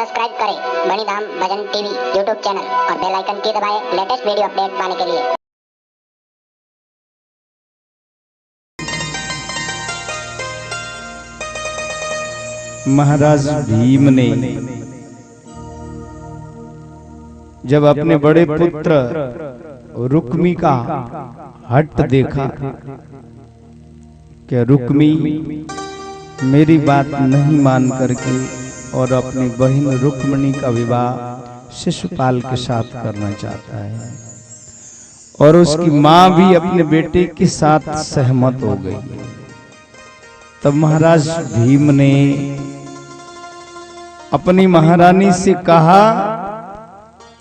Subscribe करें मणिधाम भजन TV YouTube channel और bell icon की दबाएं लेटेस्ट वीडियो अपडेट पाने के लिए। महाराज भीम ने जब अपने बड़े पुत्र रुक्मी का हट देखा कि रुक्मी मेरी बात नहीं मान करके और अपनी बहन रुक्मिणी का विवाह शिशुपाल के साथ करना चाहता है और उसकी मां भी अपने बेटे के साथ सहमत हो गई। तब महाराज भीम ने अपनी महारानी से कहा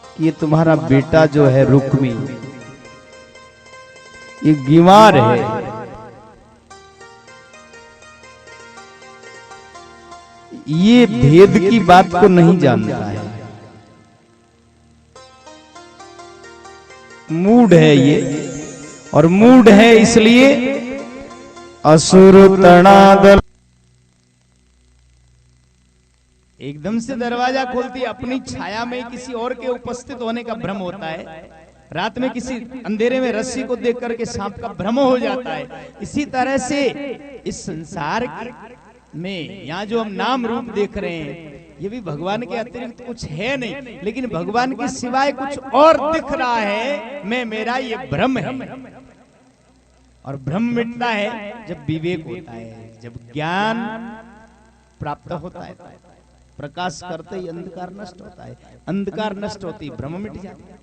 कि ये तुम्हारा बेटा जो है रुक्मी ये बीमार है, ये भेद की बात को नहीं जानता है, मूड है ये, और मूड है इसलिए असुर तणादल एकदम से दरवाजा खोलती अपनी छाया में किसी और के उपस्थित होने का भ्रम होता है। रात में किसी अंधेरे में रस्सी को देख करके सांप का भ्रम हो जाता है। इसी तरह से इस संसार में यहाँ जो हम नाम रूप देख रहे हैं ये भी भगवान के अतिरिक्त कुछ है नहीं, लेकिन भगवान के सिवाय कुछ और दिख रहा है। मैं मेरा ये भ्रम है, और भ्रम मिटता है जब विवेक होता है, जब ज्ञान प्राप्त होता है। प्रकाश करते ही अंधकार नष्ट होता है, अंधकार नष्ट होती भ्रम मिट जाता है।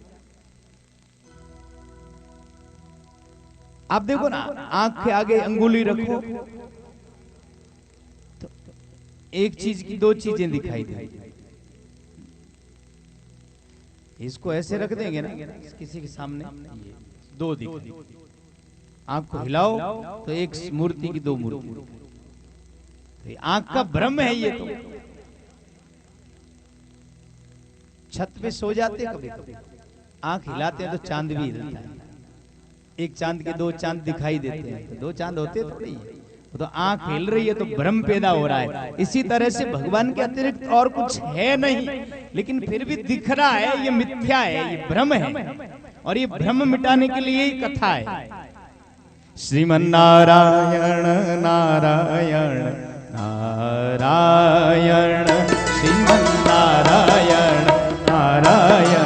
आप देखो ना, आंख के आगे अंगुली रखो तो एक चीज की दो चीजें दिखाई देती। इसको ऐसे रख देंगे ना किसी के सामने, दो दिखाई। आंख को हिलाओ तो एक मूर्ति की दो मूर्ति। आंख का भ्रम है ये। तो छत पे सो जाते कभी कभी, आंख हिलाते हैं तो चांद भी हिलता है। एक चांद के दो चांद दिखाई देते हैं, तो दो चांद होते थोड़ी है, तो आंख हिल रही है तो भ्रम पैदा हो रहा है। इसी तरह से भगवान के अतिरिक्त और कुछ है नहीं, लेकिन फिर भी दिख रहा है। ये मिथ्या है, ये भ्रम है, और ये भ्रम मिटाने के लिए ही कथा है। श्रीमन नारायण नारायण नारायण, श्रीमन नारायण नारायण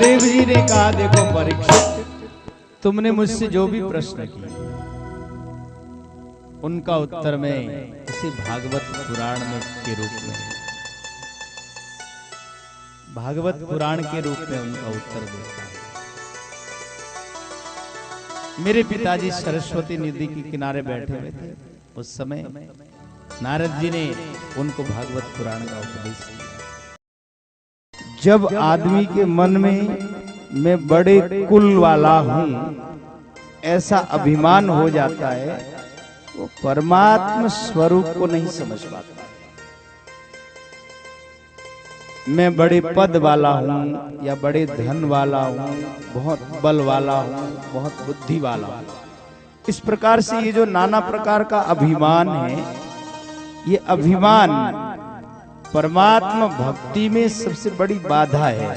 सुखदेव जी ने कहा, देखो परीक्षित, तुमने मुझसे जो भी प्रश्न किए उनका उत्तर मैं इसे भागवत पुराण में के रूप में, भागवत पुराण के रूप में उनका उत्तर देता हूं। मेरे पिताजी सरस्वती नदी के किनारे बैठे हुए थे। उस समय नारद जी ने उनको भागवत पुराण का उपदेश किया। जब आदमी के मन में मैं बड़े कुल वाला हूं ऐसा अभिमान हो जाता है, वो परमात्मा स्वरूप को नहीं समझ पाता। मैं बड़े पद वाला हूं या बड़े धन वाला हूं, बहुत बल वाला हूं, बहुत बुद्धि वाला हूं, इस प्रकार से ये जो नाना प्रकार का अभिमान है, ये अभिमान परमात्मा भक्ति में सबसे बड़ी बाधा है।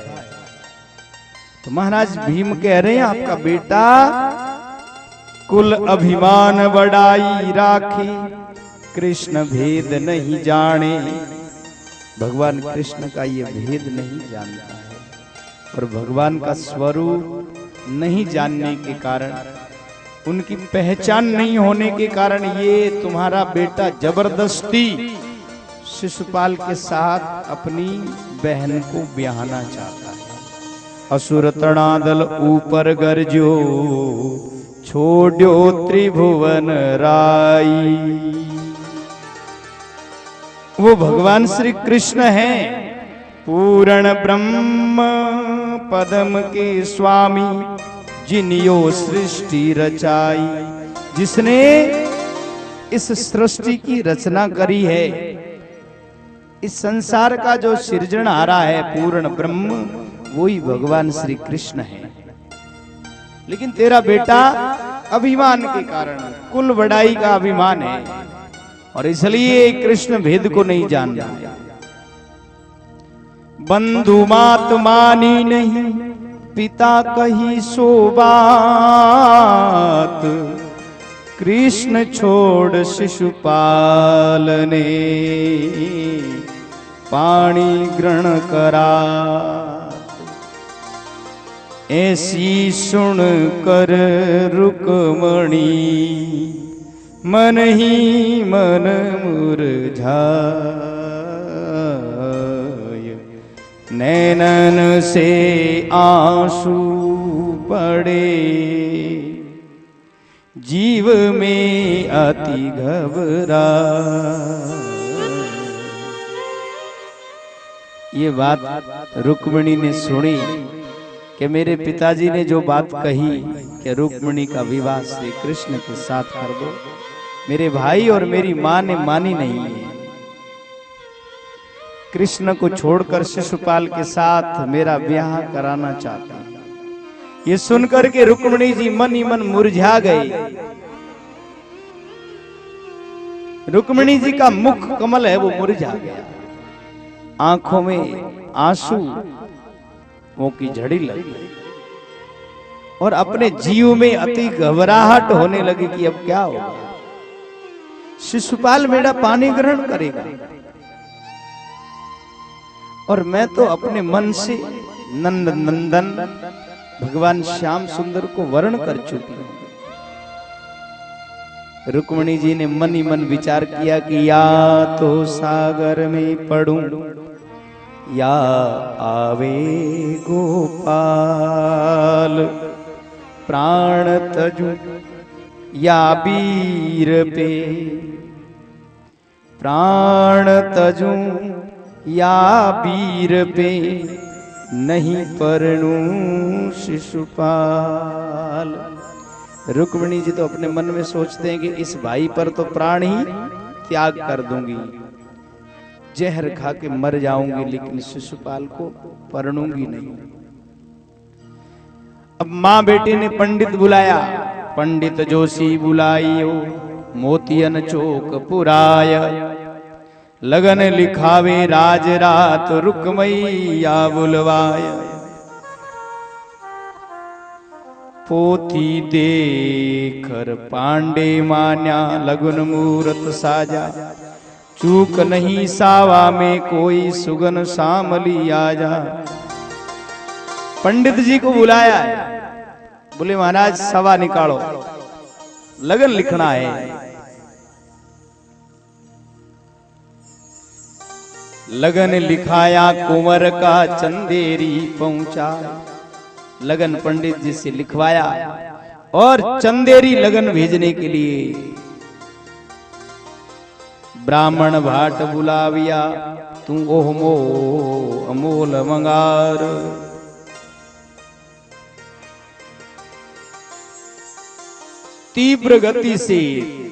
तो महाराज भीम कह रहे हैं, आपका बेटा कुल अभिमान बड़ाई राखी, कृष्ण भेद नहीं जाने। भगवान कृष्ण का ये भेद नहीं जानता है, और भगवान का स्वरूप नहीं जानने के कारण, उनकी पहचान नहीं होने के कारण ये तुम्हारा बेटा जबरदस्ती शिशुपाल के साथ अपनी बहन को ब्याहना चाहता है। असुर तणादल ऊपर गरजो, छोड़ो त्रिभुवन राई। वो भगवान श्री कृष्ण हैं, पूर्ण ब्रह्म पदम के स्वामी, जिनियो सृष्टि रचाई। जिसने इस सृष्टि की रचना करी है, इस संसार का जो सृजनहारा है पूर्ण ब्रह्म, वही भगवान श्री कृष्ण है। लेकिन तेरा बेटा अभिमान के कारण, कुल बड़ाई का अभिमान है, और इसलिए कृष्ण भेद को नहीं जान रहा है। बंधु मात मानी नहीं, पिता कही सो बात, कृष्ण छोड़ शिशुपाल ने पाणी ग्रहण करा। ऐसी सुन कर रुक्मणी, मन ही मन मुरझाय, नैनन से आंसू पड़े, जीव में अति घबरा। ये बात रुक्मिणी ने सुनी कि मेरे पिताजी ने जो बात कही कि रुक्मिणी का विवाह श्री कृष्ण के साथ कर दो, मेरे भाई और मेरी मां ने मानी नहीं है। कृष्ण को छोड़कर शिशुपाल के साथ मेरा ब्याह कराना चाहता है। ये सुनकर के रुक्मिणी जी मन ही मन मुरझा गई। रुक्मिणी जी का मुख कमल है वो मुरझा गया, आंखों में आंसू वो की झड़ी लग गई, और अपने जीव में अति घबराहट होने लगी कि अब क्या होगा, शिशुपाल मेरा पानी ग्रहण करेगा, और मैं तो अपने मन से नंद नंदन भगवान श्याम सुंदर को वर्ण कर चुकी हूं। रुक्मिणी जी ने मन ही मन विचार किया कि या तो सागर में पड़ूं, या आवे गोपाल, प्राण तजू या वीर पे, प्राण तजू या वीर पे, नहीं परनू शिशुपाल। रुक्मिणी जी तो अपने मन में सोचते हैं कि इस भाई पर तो प्राण ही त्याग कर दूंगी, जहर खा के मर जाऊंगी, लेकिन शिशुपाल को परनूंगी नहीं। अब मां बेटे ने पंडित बुलाया, पंडित जोशी बुलाइयो, मोतियन चौक पुराय, लगन लिखावे राज रात, रुकमैया बुलवाय। पोथी देकर पांडे मान्या, लगन मूरत साजा, चूक नहीं सावा में कोई, सुगन सामली आजा। पंडित जी को बुलाया है, बोले महाराज सवा निकालो, लगन लिखना है। लगन लिखाया कुंवर का चंदेरी पहुंचा। लगन पंडित जी से लिखवाया और चंदेरी लगन भेजने के लिए ब्राह्मण भाट बुलाविया। तू ओहमो अमोल मंगार। तीव्र गति से,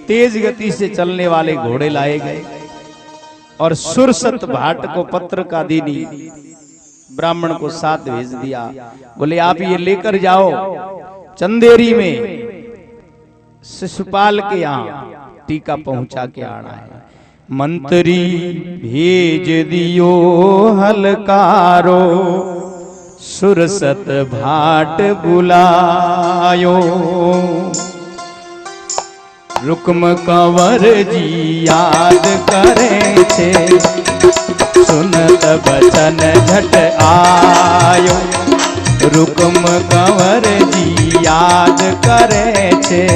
तेज गति से चलने वाले घोड़े लाए गए और सुरसत भाट को पत्र का दीनी ब्राह्मण को साथ भेज दिया। बोले आप ये लेकर जाओ, चंदेरी में शिशुपाल के यहाँ टीका पहुंचा के आना है। मंत्री भेज दियो हलकारो, सुरसत भाट बुलायो। रुक्म कंवर जी याद करे छे, सुनत बचन झट आयो। रुक्म कंवर जी याद करे छे,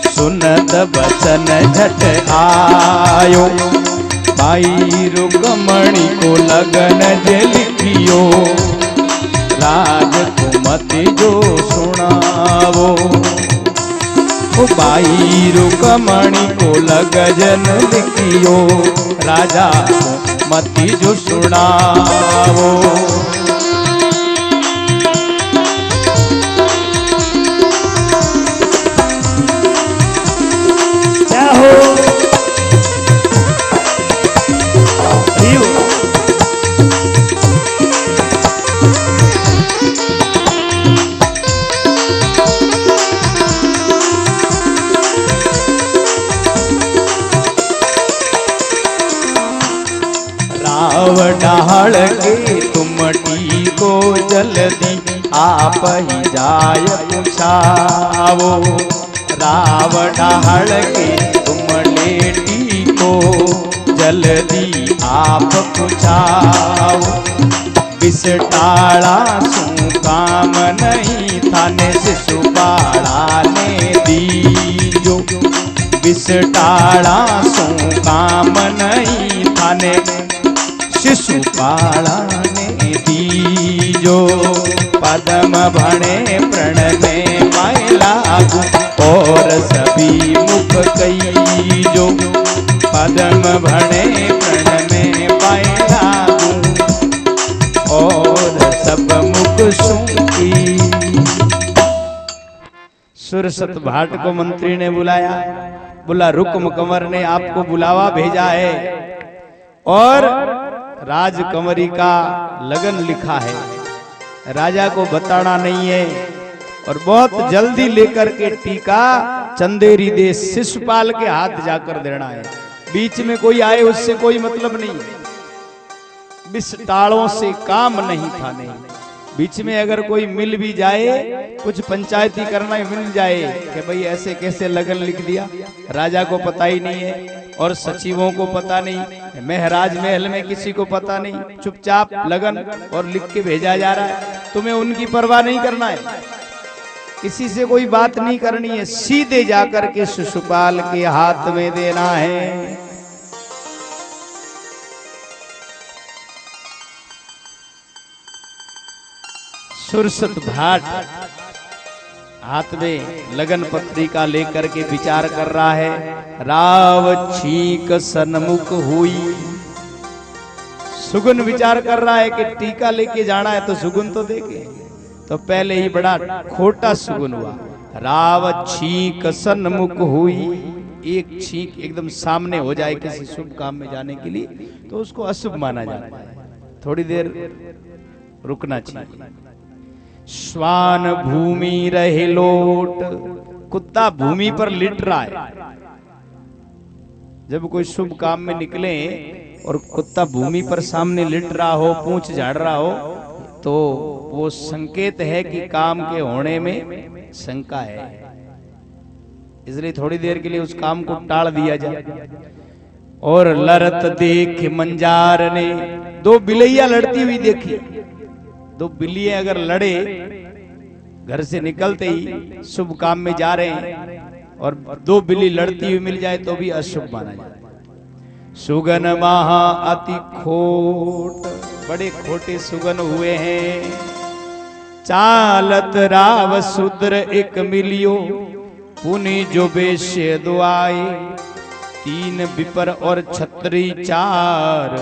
सुनत बचन झट आयो। भाई रुक्मणी को लगन जे लिखियो, राजकुमति जो सुनावो। बाई रुक्मणी को लगन लिखियो, राजा मति जो सुनावो। क्या हो डाल के तुमटी को जल्दी आप ही जाय पूछावो। राव डाल के तुम लेटी को जल्दी आप पूछावो। बिसटाड़ा सु काम नहीं थाने शिशुपाला ने दीजो। बिसटाड़ा सु काम नहीं थाने शिशुपाला ने दीजो। पदम भणे प्रण में पाए लागू, और सभी मुख कईजो। पदम भणे प्रण में पाए लागू, और सब मुख सुखी। सुरसत भाट को मंत्री ने बुलाया, बोला रुक्म कंवर ने आपको बुलावा भेजा है और राजकुमारी का लगन लिखा है, राजा को बताना नहीं है और बहुत जल्दी लेकर के टीका चंदेरी देश शिशुपाल के हाथ जाकर देना है। बीच में कोई आए उससे कोई मतलब नहीं, बिस्ताड़ों से काम नहीं था। नहीं, बीच में अगर कोई मिल भी जाए, कुछ पंचायती करना मिल जाए कि भाई ऐसे कैसे लगन लिख दिया, राजा को पता ही नहीं है और सचिवों को पता नहीं, महराज महल में किसी को पता नहीं, चुपचाप लगन और लिख के भेजा जा रहा है। तुम्हें उनकी परवाह नहीं करना है, किसी से कोई बात नहीं करनी है, सीधे जाकर के शिशुपाल के हाथ में देना है। सुरसत भाट हाथ में लगन पत्रिका लेकर के विचार कर रहा है। राव छीक सन्मुख हुई। सुगुन विचार कर रहा है कि टीका लेके जाना है तो सुगुन तो देखे, तो पहले ही बड़ा खोटा सुगुन हुआ। राव छीक सन्मुख हुई, एक छीक एकदम सामने हो जाए किसी शुभ काम में जाने के लिए तो उसको अशुभ माना जाता है, थोड़ी देर रुकना चाहिए। श्वान भूमि रहे लोट, कुत्ता भूमि पर लिट रहा है। जब कोई शुभ काम में निकले और कुत्ता भूमि पर सामने लिट रहा हो, पूंछ झाड़ रहा हो, तो वो संकेत है कि काम के होने में शंका है, इसलिए थोड़ी देर के लिए उस काम को टाल दिया जाए। और लड़त देख मंजार ने, दो बिलैया लड़ती हुई देखी, दो बिल्लियां अगर लड़े, घर से निकलते ही शुभ काम में जा रहे हैं और दो बिल्ली लड़ती हुई मिल जाए तो भी अशुभ माना जाता है। सुगन महा अति खोट, बड़े खोटे सुगन हुए हैं। चालत राव शूद्र एक मिलियो, पुनि जो बेश्य दुआए। तीन विपर और छत्री चार,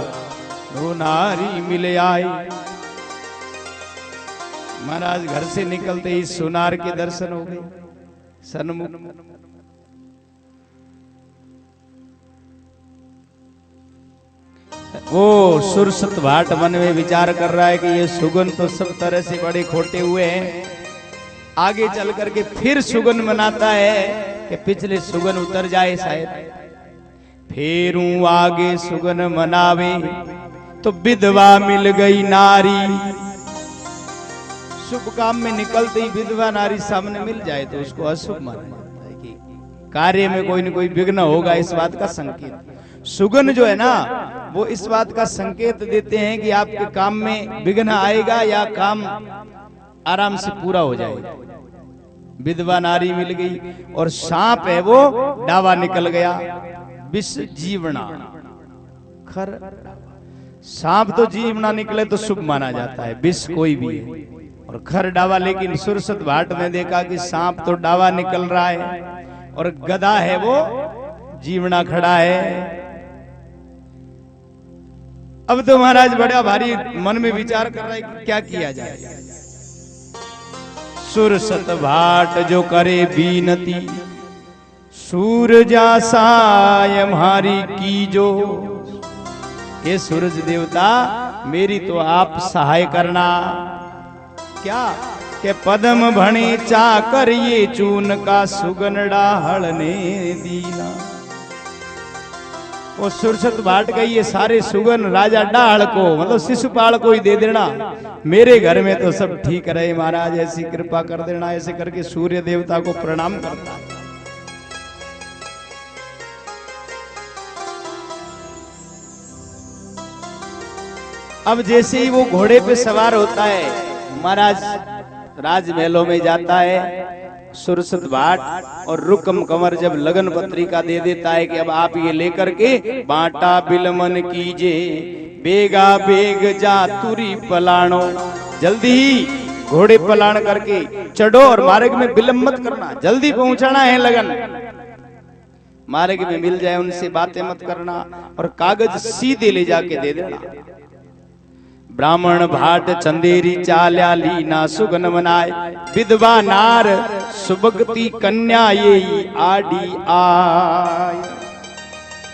दो नारी मिल आए। महाराज घर से निकलते ही सुनार के दर्शन हो गए सन्मुख। वो सुरसत भाट मन में विचार कर रहा है कि ये सुगन तो सब तरह से बड़े खोटे हुए हैं। आगे चल करके फिर सुगन मनाता है कि पिछले सुगन उतर जाए शायद। फेरूं आगे सुगन मनावे, तो विधवा मिल गई नारी। शुभ काम में निकलते ही विधवा नारी सामने मिल जाए तो उसको अशुभ माना जाता है कि कार्य में कोई न कोई विघ्न होगा, इस बात का संकेत। सुगन जो है ना, वो इस बात का संकेत देते हैं कि आपके काम में विघ्न आएगा या काम आराम से पूरा हो जाएगा। विधवा नारी मिल गई और सांप है वो डावा निकल गया। विष जीवना खर, सांप तो जीवना निकले तो शुभ माना जाता है, विष कोई भी है। और खर डावा, लेकिन सुरसत भाट ने देखा कि सांप तो डावा निकल रहा है और गधा है वो जीवना खड़ा है। अब तो महाराज बड़ा भारी मन में विचार कर रहा है कि क्या किया जाए। सुरसत भाट जो करे बीनती, सूरजा साय हमारी की जो। ये सूरज देवता मेरी तो आप सहाय करना। क्या के पदम भणे चा कर ये चून का सुगन डाहड़ने दीना। वो सुरसत भाट का ये सारे सुगन राजा डाहड़ को, मतलब शिशुपाल को ही दे देना। मेरे घर में तो सब ठीक रहे महाराज, ऐसी कृपा कर देना। ऐसे करके सूर्य देवता को प्रणाम करता। अब जैसे ही वो घोड़े पे सवार होता है, महाराज राजमहलों में जाता है। सुरसत भाट और रुकम कंवर जब लगन पत्रिका दे देता है कि अब आप ये लेकर के बांटा बिलमन कीजे, बेगा बेग जा तुरी पलाणो। जल्दी ही घोड़े पलाण करके चढ़ो और मार्ग में विलंब मत करना, जल्दी पहुंचाना है लगन। मार्ग में मिल जाए उनसे बातें मत करना और कागज सीधे ले जाके दे देना। ब्राह्मण भाट चंदेरी चाल्या लीना सुगन मनाए, विधवा नार सुभगति कन्या ये आडी आय।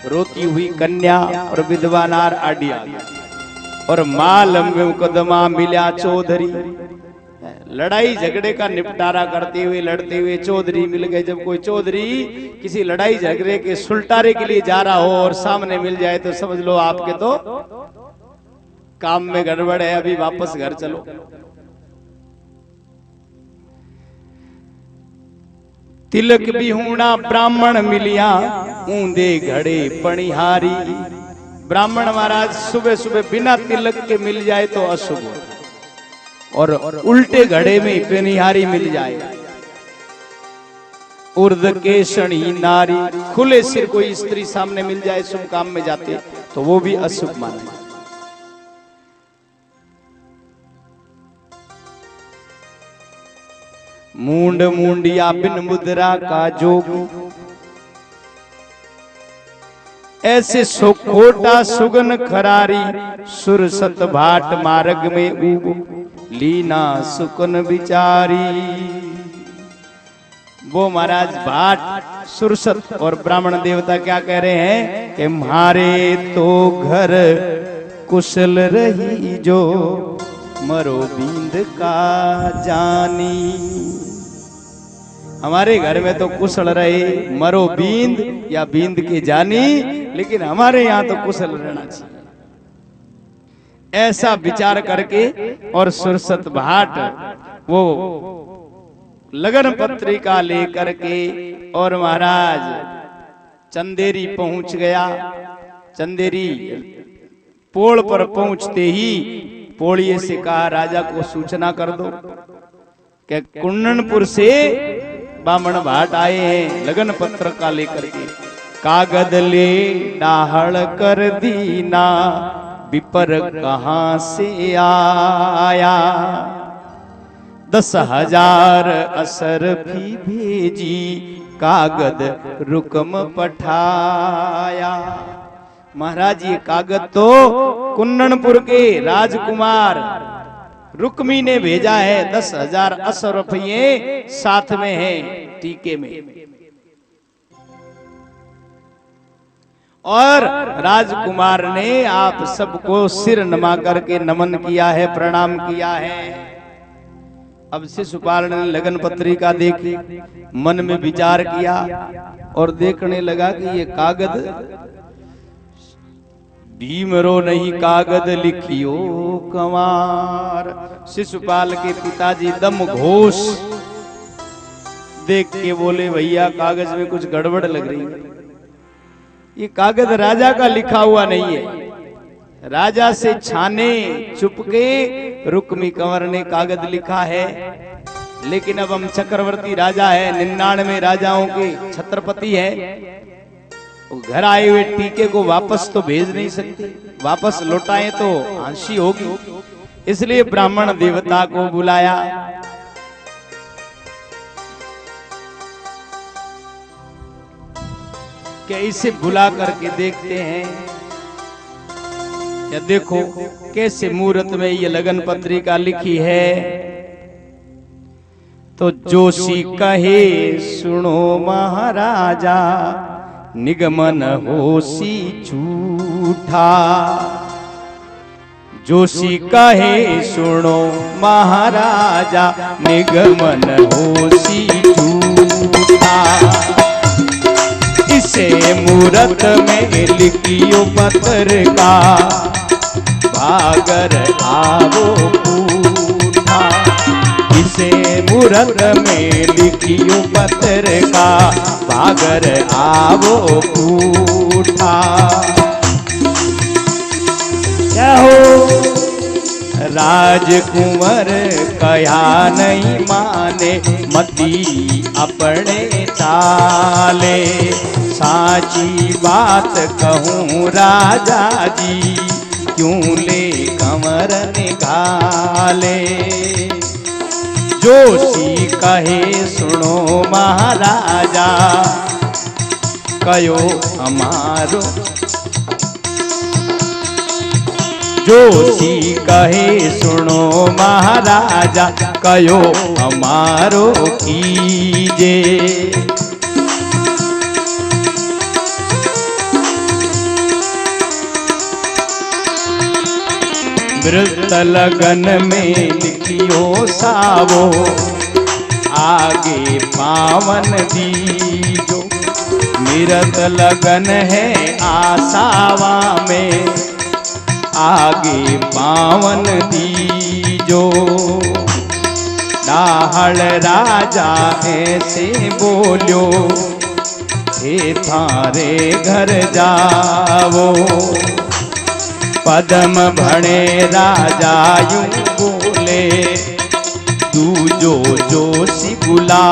रोती हुई कन्या और विधवा नार आडी आ गई और माल में मुकदमा मिला चौधरी। लड़ाई झगड़े का निपटारा करते हुए लड़ते हुए चौधरी मिल गए। जब कोई चौधरी किसी लड़ाई झगड़े के सुलटारे के लिए जा रहा हो और सामने मिल जाए तो समझ लो आपके तो काम में गड़बड़ है, अभी वापस घर चलो। तिलक बिहूणा ब्राह्मण मिलिया, ऊंदे घड़े पणिहारी। ब्राह्मण महाराज सुबह सुबह बिना तिलक के मिल जाए तो अशुभ और उल्टे घड़े में पणिहारी मिल जाए। उर्द केशणी नारी, खुले सिर कोई स्त्री सामने मिल जाए शुभ काम में जाते तो वो भी अशुभ माना। मूंड मूंडिया बिन मुद्रा का जोग, ऐसे सोखोटा सुगन खरारी। सुरसत भाट मार्ग में उब, लीना सुकन बिचारी। वो महाराज भाट सुरसत और ब्राह्मण देवता क्या कह रहे हैं कि मारे तो घर कुशल रही जो, मरो बींद का जानी। हमारे घर में तो कुशल रहे, मरो बींद या बींद के जानी, लेकिन हमारे यहाँ तो कुशल रहना चाहिए। ऐसा विचार करके और सुरसत भाट वो लगन पत्रिका लेकर के और महाराज चंदेरी पहुंच गया। चंदेरी पोल पर पहुंचते ही पोड़िए से कहा राजा को सूचना कर दो कि कुन्ननपुर से बामण भाट आए हैं लगन पत्र का लेकर के। कागद ले डाहड़ कर दीना विपर कहां से आया। 10,000 असर भी भेजी कागद रुकम पठाया। महाराज ये कागज तो कुन्ननपुर के राजकुमार रुक्मी ने भेजा है। 10,000 असर रुपये साथ में है टीके में। और राजकुमार ने आप सबको सिर नमा करके नमन किया है, प्रणाम किया है। अब शिशुपाल ने लगन पत्रिका देखी, मन में विचार किया और देखने लगा कि ये कागज भीमरो नहीं कागज लिखियो कंवार। शिशुपाल के पिताजी दम घोष देख के बोले भैया कागज में कुछ गड़बड़ लग रही है, ये कागज राजा का लिखा हुआ नहीं है। राजा से छाने चुपके रुक्मी कंवर ने कागज लिखा है, लेकिन अब हम चक्रवर्ती राजा है, 99 राजाओं के छत्रपति है, घर आए हुए टीके को वापस तो भेज नहीं सकते, वापस लौटाएं तो हंसी होगी। इसलिए ब्राह्मण देवता को बुलाया। क्या इसे बुला करके देखते हैं, क्या देखो कैसे मुहूर्त में ये लगन पत्रिका लिखी है। तो जोशी कहे सुनो महाराजा निगमन होसी झूठा। जोशी कहे सुनो महाराजा निगमन होसी झूठा। इसे मूरत में लिखियो पत्र का भागर आवो पूठा। इसे मूरत में लिखियो पत्र का भागर आवो पूठा। क्या हो राजकुंवर कया नहीं माने मती अपने ताले। साची बात कहूँ राजा जी क्यों ले कंवर निकाले। जोशी कहे सुनो महाराजा कयो हमारो। जोशी कहे सुनो महाराजा कयो हमारो कीजे। मृत लगन में लिखियो सावो आगे पावन दीजो। मृत लगन है आसावा में आगे पावन दीजो। डाहड़ राजा ऐसे बोलो हे थारे घर जाओ। पदम भणे राजा यूं बोले दूजो जोशी बुला।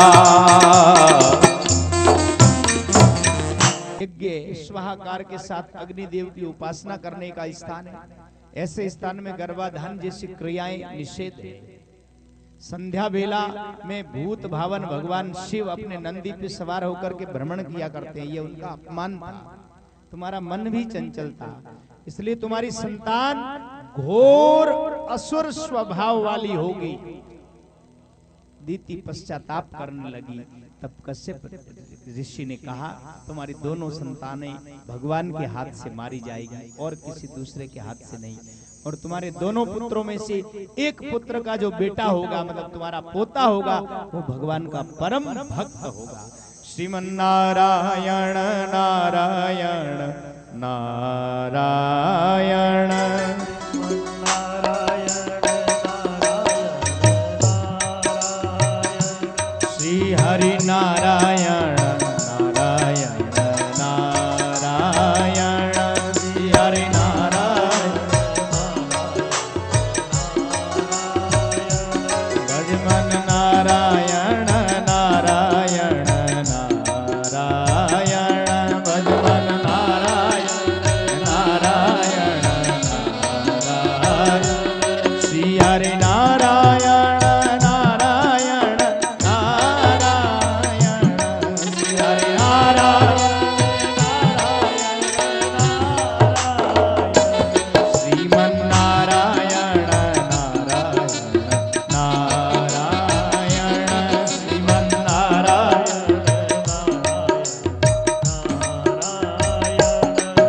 यज्ञ स्वाहाकार के साथ अग्निदेव की उपासना करने का स्थान है। ऐसे स्थान में गर्भाधान जैसी क्रियाएं निषेध है। संध्या बेला में भूत भावन भगवान शिव अपने नंदी पे सवार होकर के भ्रमण किया करते हैं, ये उनका अपमान था। तुम्हारा मन भी चंचल था, इसलिए तुम्हारी संतान घोर असुर स्वभाव वाली होगी। दीति पश्चाताप करने लगी। तब कश्यप ऋषि ने कहा तुम्हारी दोनों संतानें भगवान के हाथ से मारी जाएगी और किसी दूसरे के हाथ से नहीं। और तुम्हारे दोनों पुत्रों में से एक पुत्र का जो बेटा होगा, मतलब तुम्हारा पोता होगा, वो भगवान का परम भक्त होगा। श्रीमन्नारायण नारायण नारायण श्री हरि नारायण नारायण नारायण श्री हरि नारायण हरि नारायण नारायण नारायण श्री हरि नारायण श्रीमन नारायण नारायण नारायण श्रीमन नारायण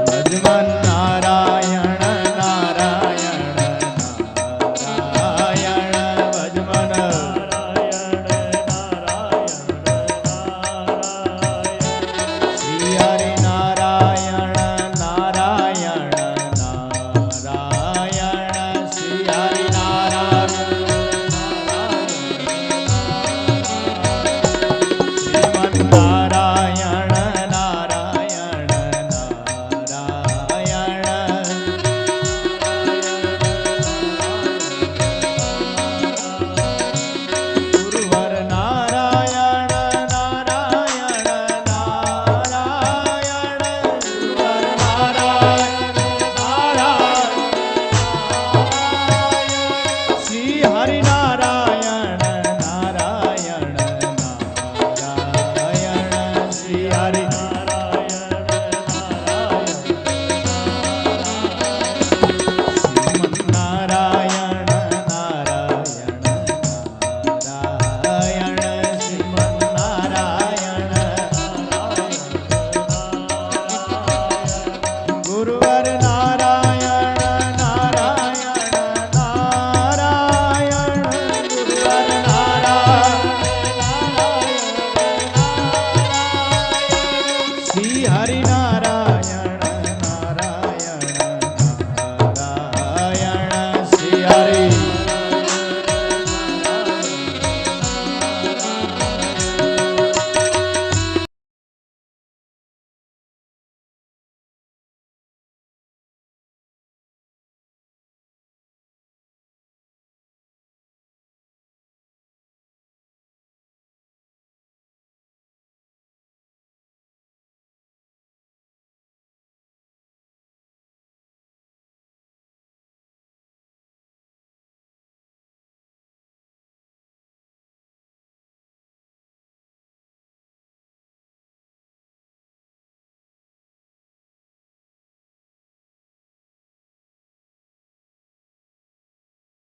भजमन नारायण नारायण नारायण भजमन श्री हरि नारायण नारायण नारायण श्री हरि नारायण श्रीमन नारायण नारायण गुरुवर नारायण नारायण नारायण गुरुवर नारायण नारायण श्री हरि